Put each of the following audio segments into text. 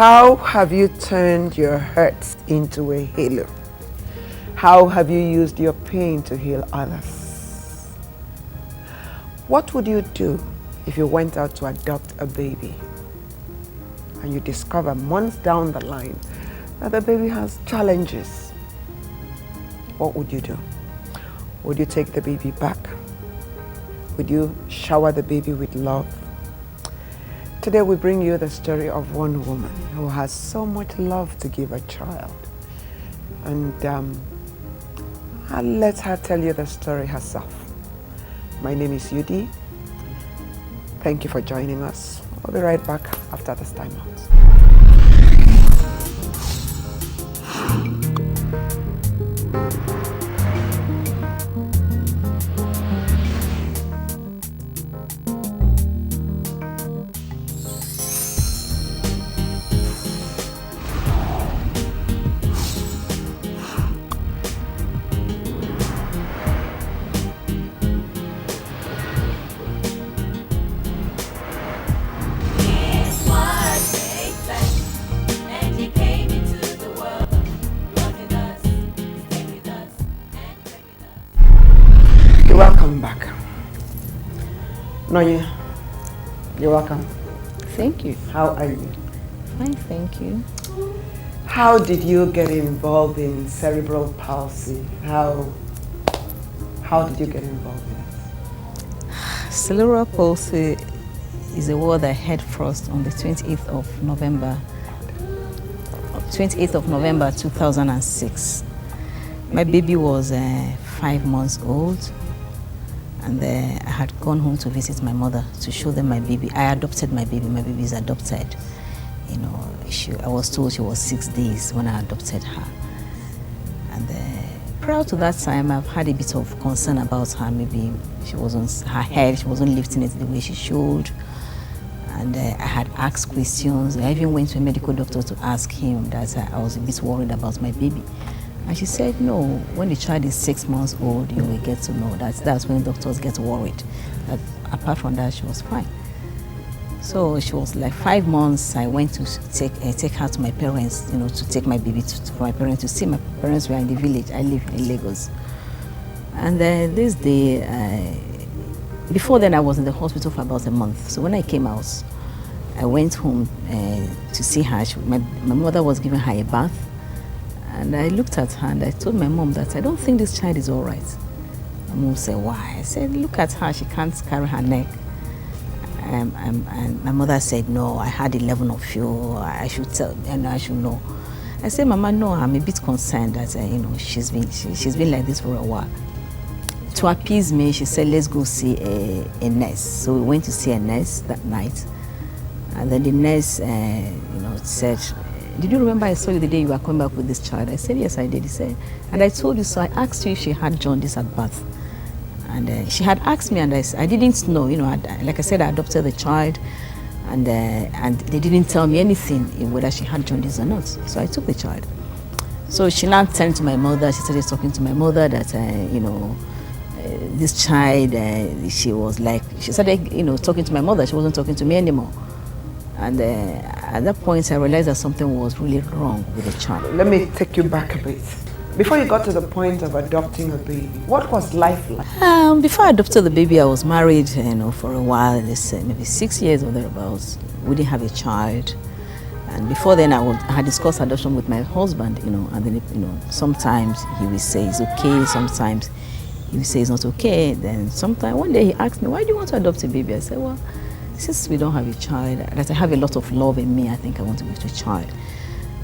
How have you turned your hurts into a halo? How have you used your pain to heal others? What would you do if you went out to adopt a baby and you discover months down the line that the baby has challenges? What would you do? Would you take the baby back? Would you shower the baby with love? Today we bring you the story of one woman who has so much love to give a child. And I'll let her tell you the story herself. My name is Yudi. Thank you for joining us. I'll be right back after this time out. Welcome back. Nonye, you're welcome. Thank you. How are you? Fine, thank you. How did you get involved in cerebral palsy? How did you get involved in it? Cerebral palsy is a word I heard first on the 28th of November 2006. My baby was 5 months old. And I had gone home to visit my mother to show them my baby. I adopted my baby. My baby is adopted. You know, I was told she was 6 days when I adopted her. And prior to that time, I've had a bit of concern about her. Maybe she wasn't, her head, she wasn't lifting it the way she should. And I had asked questions. I even went to a medical doctor to ask him that I was a bit worried about my baby. And she said, no, when the child is 6 months old, you will get to know. That's when doctors get worried. That apart from that, she was fine. So she was like 5 months. I went to take her to my parents, you know, to take my baby for my parents to see. My parents were in the village. I live in Lagos. And this day, before then, I was in the hospital for about a month. So when I came out, I went home to see her. My mother was giving her a bath. And I looked at her and I told my mom that I don't think this child is all right. My mom said, why? I said, look at her, she can't carry her neck. And my mother said, no, I had 11 of you, I should tell, and I should know. I said, Mama, no, I'm a bit concerned that, you know, she's been like this for a while. To appease me, she said, let's go see a nurse. So we went to see a nurse that night. And then the nurse, you know, said, did you remember I saw you the day you were coming back with this child? I said, yes, I did. He said, and I told you, so I asked you if she had jaundice at birth. And she had asked me, and I didn't know, you know, like I said, I adopted the child, and they didn't tell me anything whether she had jaundice or not. So I took the child. So she now turned to my mother. She started talking to my mother that, you know, this child, she started, you know, talking to my mother. She wasn't talking to me anymore. And at that point, I realized that something was really wrong with the child. Let me take you back a bit. Before you got to the point of adopting a baby, what was life like? Before I adopted the baby, I was married, you know, for a while, maybe 6 years or thereabouts. We didn't have a child. And before then, I had discussed adoption with my husband, you know, and then, you know, sometimes he would say it's okay, sometimes he would say it's not okay. Then one day he asked me, why do you want to adopt a baby? I said, well, since we don't have a child, that I have a lot of love in me, I think I want to give to a child.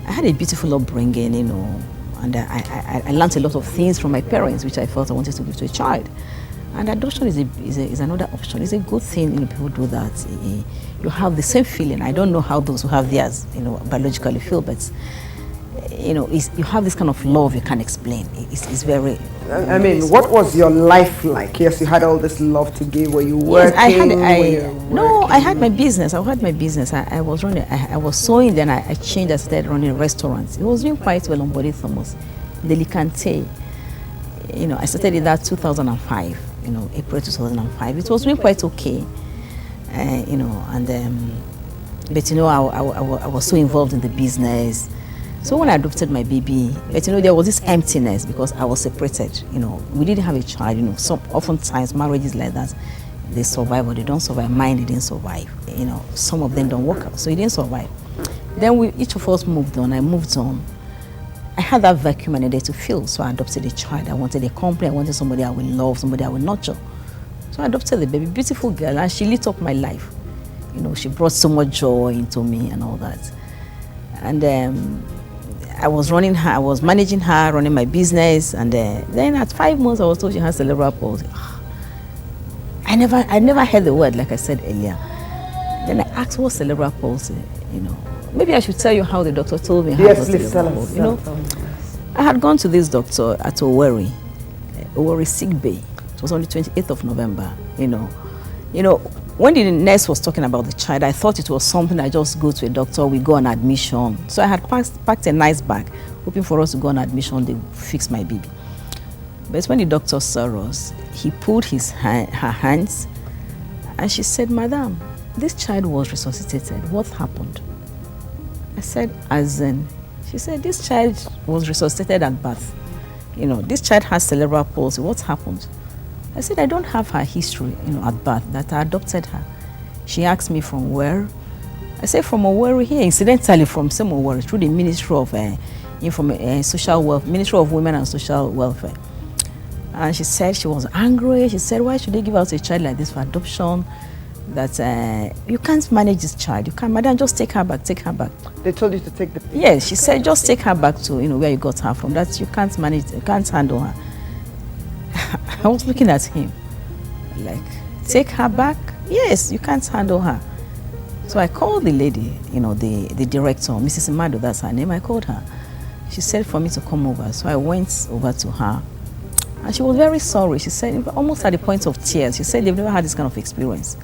I had a beautiful upbringing, you know, and I learned a lot of things from my parents, which I felt I wanted to give to a child. And adoption is another option. It's a good thing, you know, people do that. You have the same feeling. I don't know how those who have theirs, you know, biologically feel, but you know, you have this kind of love you can't explain. It's very... I mean, what was your life like? Yes, you had all this love to give. Were you working? Yes, I had my business. I had my business. I was running, I was sewing, then I changed, I started running restaurants. It was doing quite well on Body Thomas. Delicante. You know, I started in that 2005, you know, April 2005. It was doing quite okay. You know, and But you know, I was so involved in the business. So when I adopted my baby, but you know, there was this emptiness because I was separated. You know, we didn't have a child. You know, some oftentimes marriages like that, they survive or they don't survive. Mine didn't survive. You know, some of them don't work out, so it didn't survive. Then each of us moved on. I moved on. I had that vacuum I needed to fill, so I adopted a child. I wanted a company. I wanted somebody I would love, somebody I would nurture. So I adopted the baby, beautiful girl, and she lit up my life. You know, she brought so much joy into me and all that. And I was running her, I was managing her, running my business, and then at 5 months I was told she had cerebral palsy. I never heard the word, like I said earlier. Then I asked, what's cerebral palsy? You know, maybe I should tell you how the doctor told me. Yes, please tell us. You know, I had gone to this doctor at Owerri sick bay. It was on the 28th of November. You know, when the nurse was talking about the child, I thought it was something I just go to a doctor, we go on admission. So I had packed a nice bag, hoping for us to go on admission, they fix my baby. But when the doctor saw us, he pulled her hands, and she said, "Madam, this child was resuscitated. What happened?" I said, "As in?" She said, "This child was resuscitated at birth. You know, this child has cerebral palsy. What happened?" I said, "I don't have her history, you know, at birth, that I adopted her." She asked me from where. I said, "From Owerri here, incidentally from some Owerri, through the Ministry of Social Welfare, Ministry of Women and Social Welfare." And she said she was angry. She said, "Why should they give out a child like this for adoption? That you can't manage this child. You can't, madam, just take her back, take her back." They told you to take the... Yes, she said, "Just take her back to, you know, where you got her from. That you can't manage, you can't handle her." I was looking at him like, "Take her back? Yes, you can't handle her." So I called the lady, you know, the director, Mrs. Imado, that's her name. I called her. She said for me to come over. So I went over to her, and she was very sorry. She said, almost at the point of tears, she said they've never had this kind of experience.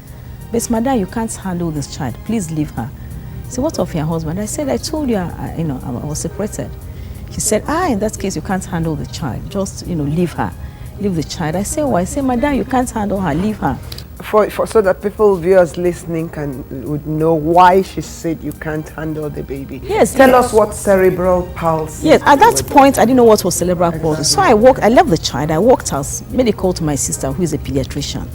"But madam, you can't handle this child. Please leave her." I said, "What of your husband?" I said, "I told you, I was separated." She said, "In that case, you can't handle the child. Just, you know, leave her. Leave the child." I said, "Why?" I said, "Madam, you can't handle her. Leave her." So that people, viewers listening, would know why she said you can't handle the baby. Yes. Tell us what cerebral palsy. Yes. At that point, I didn't know what was cerebral palsy. So I left the child. I walked out, made a call to my sister, who is a pediatrician,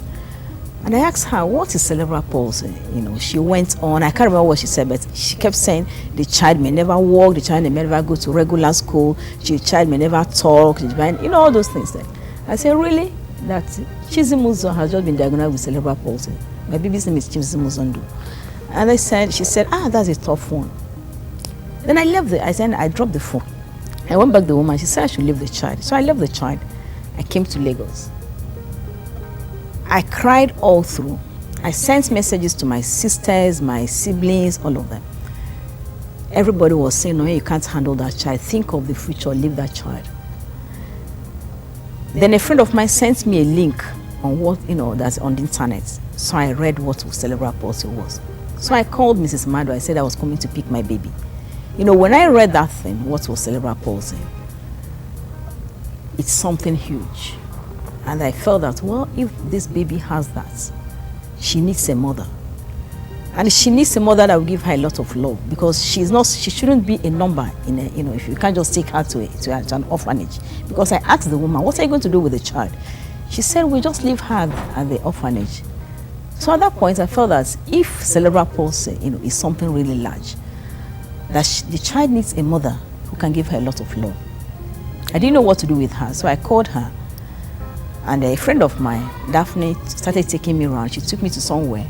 and I asked her, "What is cerebral palsy?" You know, she went on. I can't remember what she said, but she kept saying the child may never walk, the child may never go to regular school, the child may never talk, you know, all those things. I said, "Really? That Chizimuzo has just been diagnosed with cerebral palsy. My baby's name is Chizimuzondo." And she said, "That's a tough one." Then I dropped the phone. I went back to the woman. She said I should leave the child. So I left the child. I came to Lagos. I cried all through. I sent messages to my sisters, my siblings, all of them. Everybody was saying, "No, you can't handle that child. Think of the future, leave that child." Then a friend of mine sent me a link on what, you know, that's on the internet. So I read what cerebral palsy was. So I called Mrs. Mado. I said I was coming to pick my baby. You know, when I read that thing, what was cerebral palsy, it's something huge. And I felt that, well, if this baby has that, she needs a mother. And she needs a mother that will give her a lot of love, because she shouldn't be a number in a, you know, if you can't just take her to an orphanage. Because I asked the woman, "What are you going to do with the child?" She said, "We just leave her at the orphanage." So at that point, I felt that if cerebral palsy, you know, is something really large, that the child needs a mother who can give her a lot of love. I didn't know what to do with her, so I called her. And a friend of mine, Daphne, started taking me around. She took me to somewhere.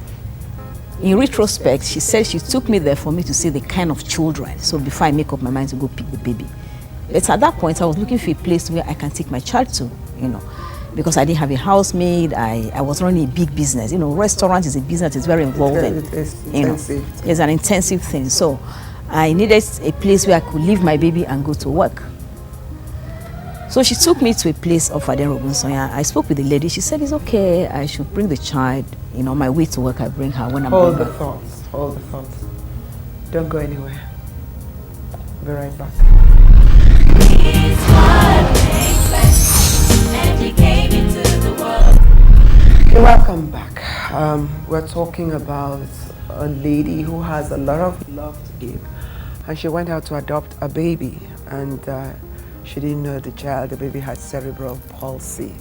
In retrospect, she said she took me there for me to see the kind of children. So before I make up my mind to go pick the baby. But at that point, I was looking for a place where I can take my child to, you know, because I didn't have a housemaid. I was running a big business. You know, restaurant is a business, it's very involving. It's you know, intensive. it's an intensive thing. So I needed a place where I could leave my baby and go to work. So she took me to a place of Aden Robinson. I spoke with the lady. She said, "It's okay, I should bring the child. You know, my way to work, I bring her when I'm Hold going the back." thoughts. Hold the thoughts. Don't go anywhere. Be right back. His heart made flesh, and he came into the world. Okay, welcome back. We're talking about a lady who has a lot of love to give, and she went out to adopt a baby, and she didn't know the baby had cerebral palsy.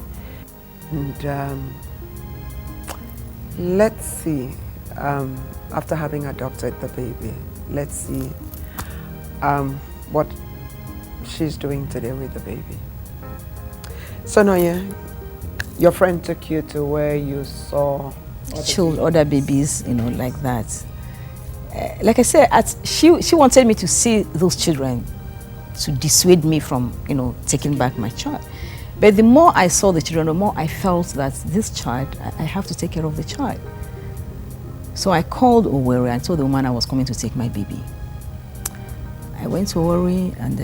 And let's see, after having adopted the baby, let's see what she's doing today with the baby. So Nonye, your friend took you to where you saw other babies, like that. Like I said, she wanted me to see those children to dissuade me from, taking back my child. But the more I saw the children, the more I felt that this child, I have to take care of the child. So I called Owerri and told the woman I was coming to take my baby. I went to Owerri, and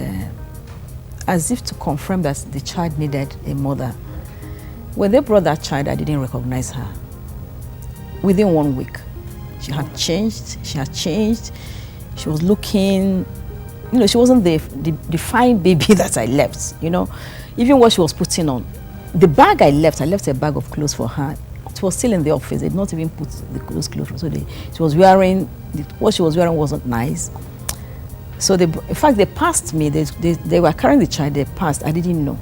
as if to confirm that the child needed a mother. When they brought that child, I didn't recognize her. Within 1 week, she had changed. She was looking, she wasn't the fine baby that I left, Even what she was putting on. The bag I left a bag of clothes for her. It was still in the office. They did not even put those clothes. So she was wearing, what she was wearing wasn't nice. So in fact, they passed me. They were carrying the child. They passed. I didn't know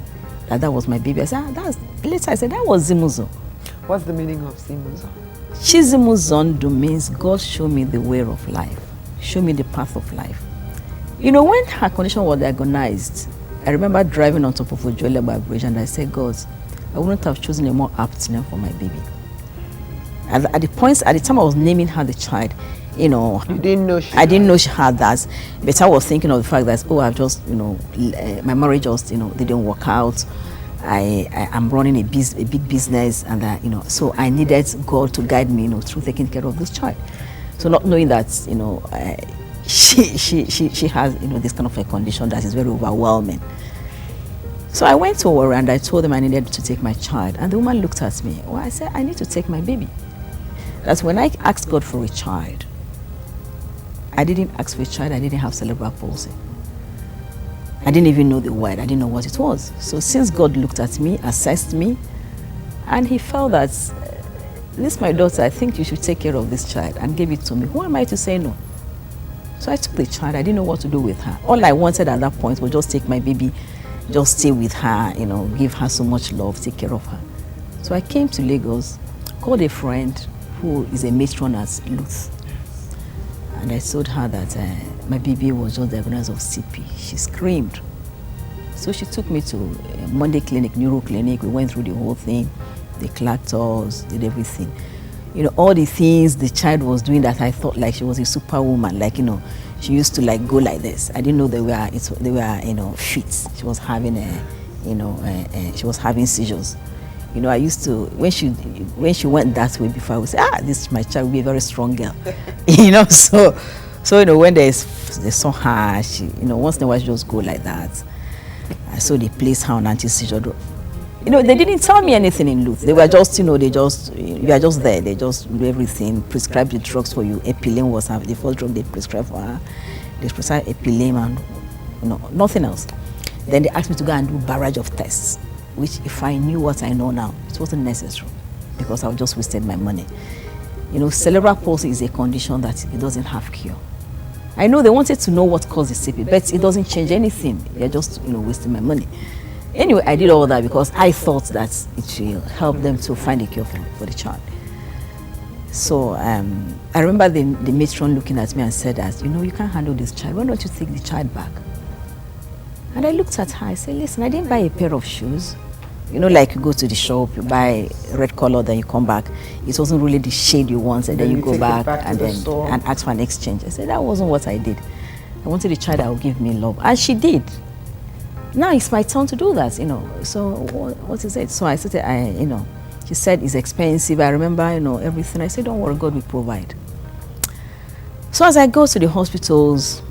that was my baby. I said, later I said, that was Zimuzo. What's the meaning of Zimuzo? Chizimuzondo means God show me the way of life. Show me the path of life. When her condition was diagnosed, I remember driving on top of Ojuele Bridge, and I said, God, I wouldn't have chosen a more apt name for my baby. At the time I was naming her the child, you didn't know I didn't know she had that, but I was thinking of the fact that I've just, my marriage just, didn't work out. I'm running a big business, and so I needed God to guide me, through taking care of this child. So not knowing that, she has, this kind of a condition that is very overwhelming. So I went to her and I told them I needed to take my child, and the woman looked at me. Well, I said, I need to take my baby. That's when I asked God for a child. I didn't ask for a child. I didn't have cerebral palsy. I didn't even know the word. I didn't know what it was. So since God looked at me, assessed me, and he felt that, this my daughter, I think you should take care of this child, and gave it to me. Who am I to say no? So I took the child. I didn't know what to do with her. All I wanted at that point was just take my baby, just stay with her, give her so much love, take care of her. So I came to Lagos, called a friend who is a matron at Luth. And I told her that my baby was just diagnosed of CP. She screamed. So she took me to Monday clinic, neuro clinic. We went through the whole thing. They clapped us, did everything. All the things the child was doing that I thought like she was a superwoman. Like, she used to like go like this. I didn't know they were fits. She was having she was having seizures. I used to, when she went that way before, I would say, this my child will be a very strong girl. So when they saw her, she, once in a while she just go like that. So they placed her on anti-seizure drug. They didn't tell me anything in Luth. They were just, you are just there. They just do everything, prescribe the drugs for you. Epilim was the first drug they prescribed for her. They prescribed Epilim and, nothing else. Then they asked me to go and do a barrage of tests, which if I knew what I know now, it wasn't necessary because I just wasted my money. Cerebral palsy is a condition that it doesn't have cure. I know they wanted to know what caused the CP, but it doesn't change anything. They're just, wasting my money. Anyway, I did all that because I thought that it will help them to find a cure for the child. So I remember the matron looking at me and said that, you can't handle this child. Why don't you take the child back? And I looked at her. I said, listen, I didn't buy a pair of shoes. Like you go to the shop, you buy red color, then you come back. It wasn't really the shade you want, and then you go back and ask for an exchange. I said, that wasn't what I did. I wanted the child that would give me love. And she did. Now it's my turn to do that, So what is it? So I said, she said it's expensive. I remember, everything. I said, don't worry, God will provide. So as I go to the hospitals,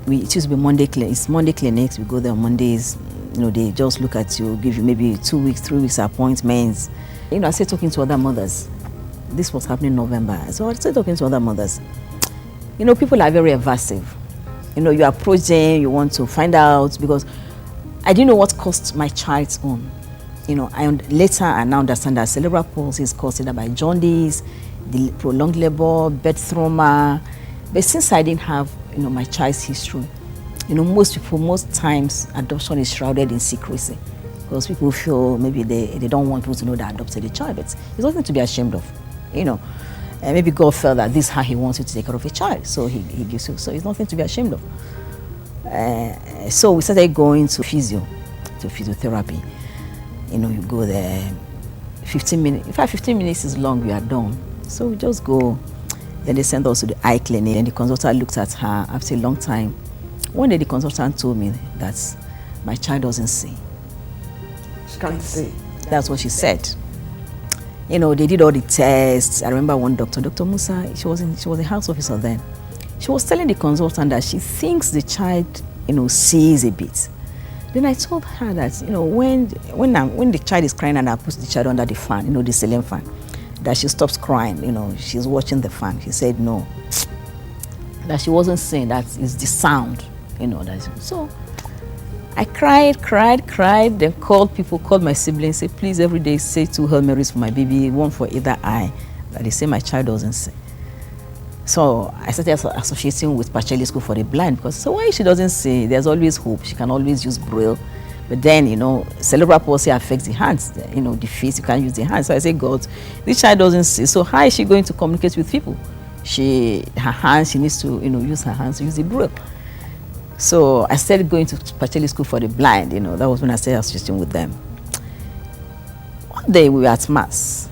it used to be Monday clinics. It's Monday clinics. We go there on Mondays. They just look at you, give you maybe 2 weeks, 3 weeks appointments. I started talking to other mothers. This was happening in November. So I started talking to other mothers. People are very evasive. You approach them, you want to find out, because I didn't know what caused my child's own. Later I now understand that cerebral palsy is caused either by jaundice, the prolonged labor, birth trauma. But since I didn't have, my child's history, most times adoption is shrouded in secrecy because people feel maybe they don't want people to know they adopted a child, but it's nothing to be ashamed of, And maybe God felt that this is how he wants you to take care of a child, so he gives you. So it's nothing to be ashamed of. So we started going to physiotherapy. You go there, 15 minutes. In fact, 15 minutes is long, we are done. So we just go. Then they sent us to the eye clinic, and the consultant looked at her after a long time. One day the consultant told me that my child doesn't see. She can't see. That's what she said. They did all the tests. I remember one doctor, Dr. Musa, she was a house officer then. She was telling the consultant that she thinks the child, sees a bit. Then I told her that, when the child is crying and I put the child under the fan, the ceiling fan, that she stops crying, she's watching the fan. She said no, that she wasn't saying that it's the sound, So I cried, then called my siblings, say, please every day say 2 Hail Marys for my baby, 1 for either eye, that they say my child doesn't see. So I started associating with partially school for the blind because why she doesn't see, there's always hope. She can always use Braille. But then, cerebral palsy affects the hands, the feet, you can't use the hands. So I say, God, this child doesn't see. So how is she going to communicate with people? Her hands, she needs to, use her hands to use the Braille. So I started going to partially school for the blind, that was when I started associating with them. One day we were at Mass.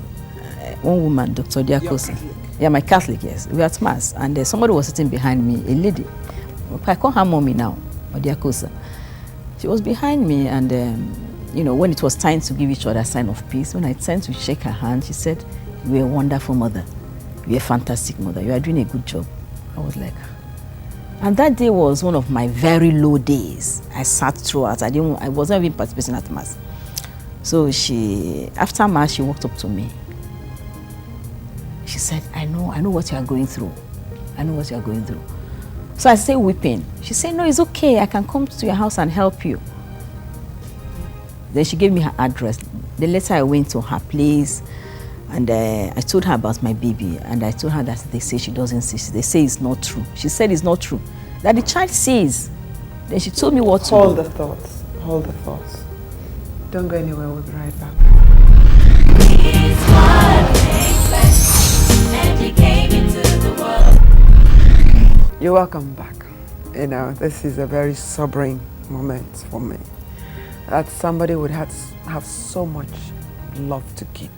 One woman, Dr. Diakosi. Yeah, my Catholic, yes. We were at Mass, and somebody was sitting behind me, a lady. I call her mommy now, Odiakosa. She was behind me, and when it was time to give each other a sign of peace, when I turned to shake her hand, she said, "You're a wonderful mother. You're a fantastic mother. You are doing a good job." I was like, and that day was one of my very low days. I sat throughout. I wasn't even participating at Mass. So after Mass, she walked up to me. She said, I know what you are going through. I know what you are going through. So I started weeping. She said, no, it's okay. I can come to your house and help you. Then she gave me her address. The later I went to her place, and I told her about my baby. And I told her that they say she doesn't see. They say it's not true. She said it's not true. That the child sees. Then she told me what to do. Hold the thoughts. Hold the thoughts. Don't go anywhere. We'll be right back. It's what makes life, and he came into the world. You're welcome back. This is a very sobering moment for me. That somebody would have so much love to keep.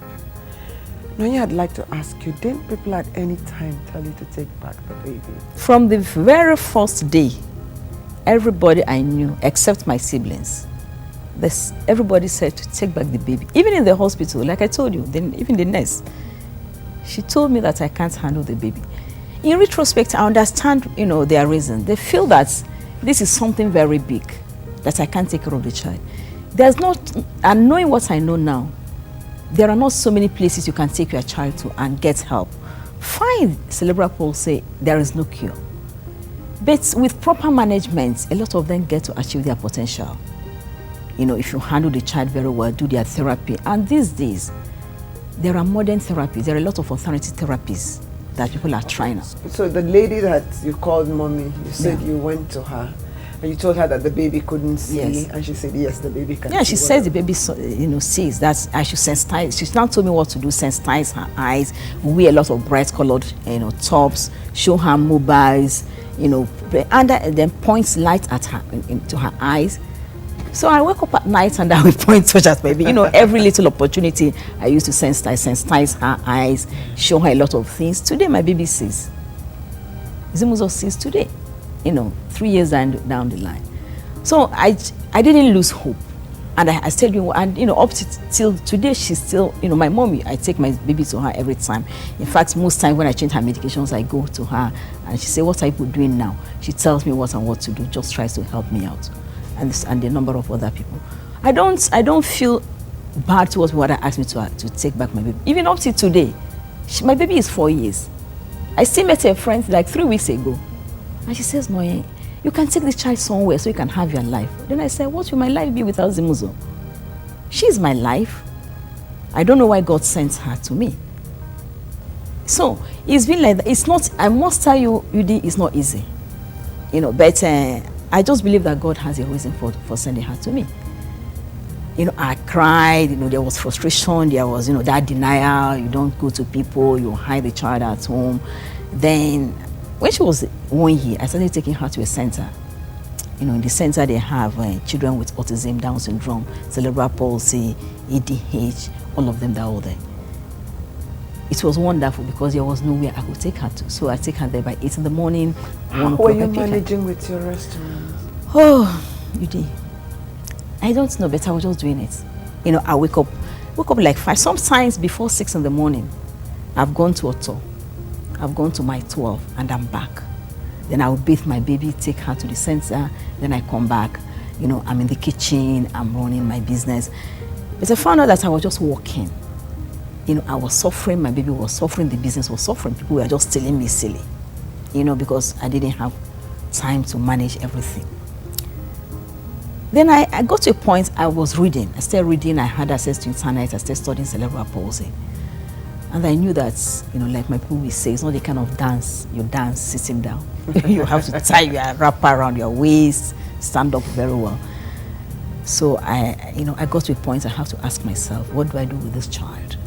Nonye, I'd like to ask you, didn't people at any time tell you to take back the baby? From the very first day, everybody I knew, except my siblings, everybody said to take back the baby. Even in the hospital, like I told you, even the nurse, she told me that I can't handle the baby. In retrospect, I understand, their reason. They feel that this is something very big, that I can't take care of the child. And knowing what I know now, there are not so many places you can take your child to and get help. Fine, cerebral palsy, there is no cure. But with proper management, a lot of them get to achieve their potential. If you handle the child very well, do their therapy. And these days, there are modern therapies. There are a lot of alternative therapies that people are trying out. So the lady that you called mommy, you said you went to her and you told her that the baby couldn't see, yes. And she said yes, the baby can see. Yeah, she says the baby sees, that I should sensitize. She's now told me what to do, sensitize her eyes, wear a lot of bright colored tops, show her mobiles, and then points light at her into her eyes. So I wake up at night and I will point such as baby. Every little opportunity I used to sensitize her eyes, show her a lot of things. Today my baby sees. Zimuzo sees today, 3 years down the line. So I didn't lose hope. And I still do, and up till today, she's still, my mommy, I take my baby to her every time. In fact, most times when I change her medications, I go to her and she says, what are you doing now? She tells me what and what to do, just tries to help me out. And the number of other people. I don't feel bad towards what I asked me to take back my baby. Even up to today, my baby is 4 years. I still met a friend like 3 weeks ago. And she says, Nonye, you can take the child somewhere so you can have your life. Then I said, what will my life be without Zimuzo? She's my life. I don't know why God sent her to me. So it's been like that. It's not, I must tell you, Udi, it's not easy. You know, but I just believe that God has a reason for sending her to me. You know, I cried, you know, there was frustration, there was, you know, that denial, you don't go to people, you hide the child at home. Then, when she was 1 year, I started taking her to a center. You know, in the center they have children with autism, Down syndrome, cerebral palsy, ADH, all of them that are there. It was wonderful because there was nowhere I could take her to. So I take her there by 8 in the morning. How were you managing with your restaurant? Oh, you did. I don't know, but I was just doing it. You know, I wake up like 5. Sometimes before 6 in the morning, I've gone to Otto. I've gone to my 12 and I'm back. Then I will bathe my baby, take her to the center. Then I come back. You know, I'm in the kitchen, I'm running my business. But I found out that I was just working. You know, I was suffering, my baby was suffering, the business was suffering. People were just telling me silly, you know, because I didn't have time to manage everything. Then I got to a point I was reading. I started reading, I had access to internet, I started studying cerebral palsy. And I knew that, you know, like my people will say, it's not the kind of dance, you dance sitting down. You have to tie your wrapper around your waist, stand up very well. So I got to a point I have to ask myself, what do I do with this child?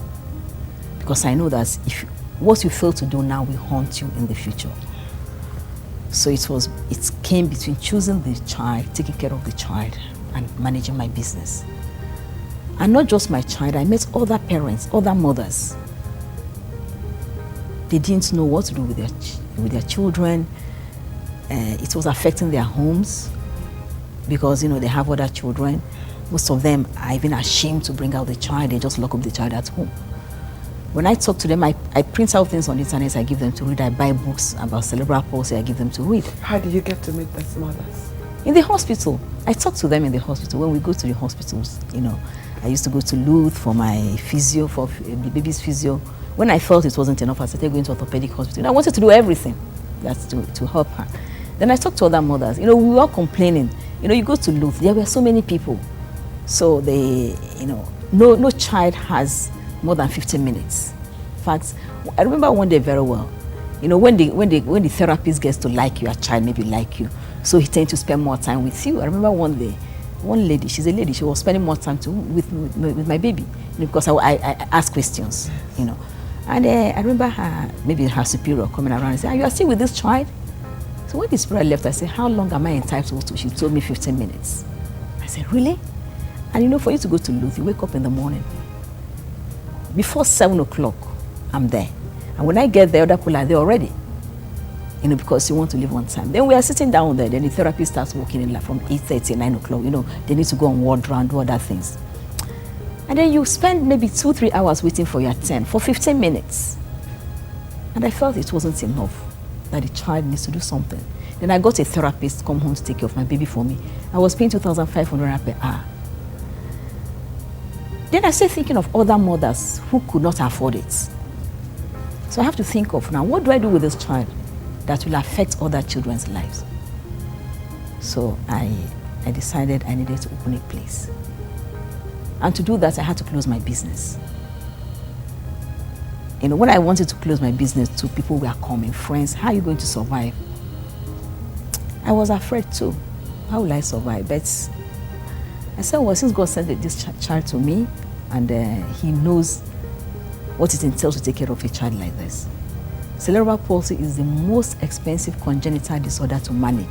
Because I know that if what you fail to do now will haunt you in the future. So it came between choosing the child, taking care of the child, and managing my business. And not just my child, I met other parents, other mothers. They didn't know what to do with their children. It was affecting their homes because, you know, they have other children. Most of them are even ashamed to bring out the child. They just lock up the child at home. When I talk to them, I print out things on the internet, I give them to read. I buy books about cerebral palsy, I give them to read. How did you get to meet these mothers? In the hospital. I talk to them in the hospital. When we go to the hospitals, you know, I used to go to Luth for my physio, for the baby's physio. When I felt it wasn't enough, I started going to orthopedic hospital. I wanted to do everything that's to help her. Then I talked to other mothers. You know, we were all complaining. You know, you go to Luth, there were so many people. So they, you know, no child has more than 15 minutes. In fact, I remember one day very well. You know, when the therapist gets to like you, a child maybe like you, so he tends to spend more time with you. I remember one day, one lady, she's a lady, she was spending more time with my baby, you know, because I ask questions, you know. And I remember her superior coming around and saying, "You are still with this child?" So when the superior left, I said, "How long am I entitled to?" She told me 15 minutes. I said, "Really?" And you know, for you to go to Luth, you wake up in the morning. Before 7 o'clock, I'm there. And when I get there, other people are there already. You know, because you want to leave on time. Then we are sitting down there, then the therapist starts walking in like from 8:30, 9 o'clock. You know, they need to go on ward round, do other things. And then you spend maybe 2-3 hours waiting for your turn for 15 minutes. And I felt it wasn't enough, that the child needs to do something. Then I got a therapist to come home to take care of my baby for me. I was paying 2,500 per hour. Then I started thinking of other mothers who could not afford it. So I have to think of now, what do I do with this child that will affect other children's lives? So I decided I needed to open a place. And to do that, I had to close my business. You know, when I wanted to close my business, two people were coming, friends, how are you going to survive? I was afraid too. How will I survive? But I said, well, since God sent this child to me, and he knows what it entails to take care of a child like this. Cerebral palsy is the most expensive congenital disorder to manage.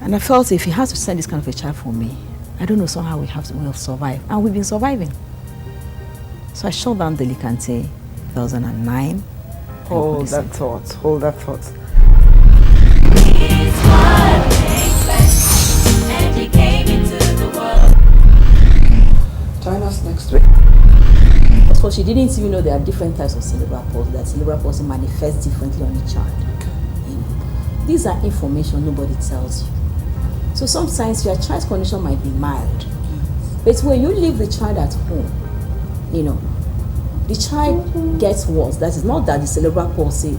And I felt if he has to send this kind of a child for me, I don't know somehow we'll survive. And we've been surviving. So I shut down Delicante 2009. Hold that thought, hold that thought. It's what makes sense, and he came into the world. Join us next week. Of course, she didn't even know there are different types of cerebral palsy, that cerebral palsy manifests differently on each child. You know, these are information nobody tells you. So sometimes your child's condition might be mild, but when you leave the child at home, you know, the child gets worse. That is not that the cerebral palsy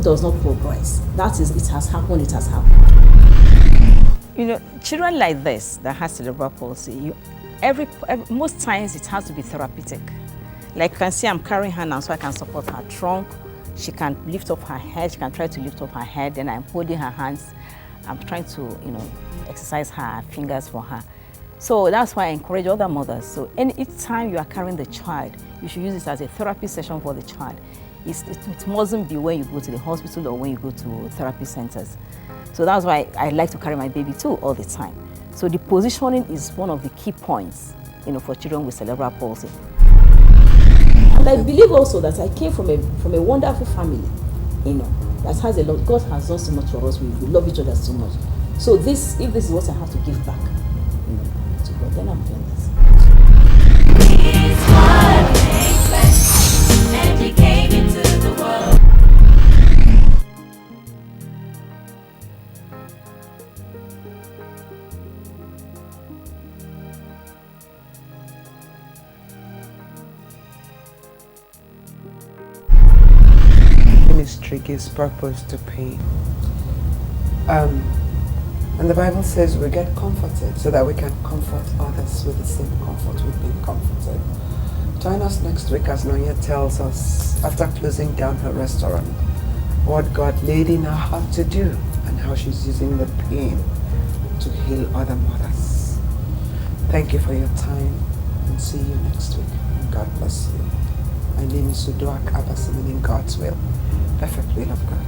does not progress. That is, it has happened, it has happened. You know, children like this that has cerebral palsy, most times it has to be therapeutic. Like you can see, I'm carrying her now so I can support her trunk. She can lift up her head. She can try to lift up her head. Then I'm holding her hands. I'm trying to, exercise her fingers for her. So that's why I encourage other mothers. So each time you are carrying the child, you should use this as a therapy session for the child. It mustn't be when you go to the hospital or when you go to therapy centers. So that's why I like to carry my baby too all the time. So the positioning is one of the key points, for children with cerebral palsy. And I believe also that I came from a wonderful family, that has a lot. God has done so much for us. We love each other so much. So if this is what I have to give back, to God, then I'm doing this. His word made flesh, and he came into the world. Ministry gives purpose to pain. And the Bible says we get comforted so that we can comfort others with the same comfort we've been comforted. Join us next week as Nonye tells us, after closing down her restaurant, what God laid in her heart to do and how she's using the pain to heal other mothers. Thank you for your time and see you next week. And God bless you. My name is Sudoak Abbas, in God's will, perfect will of God.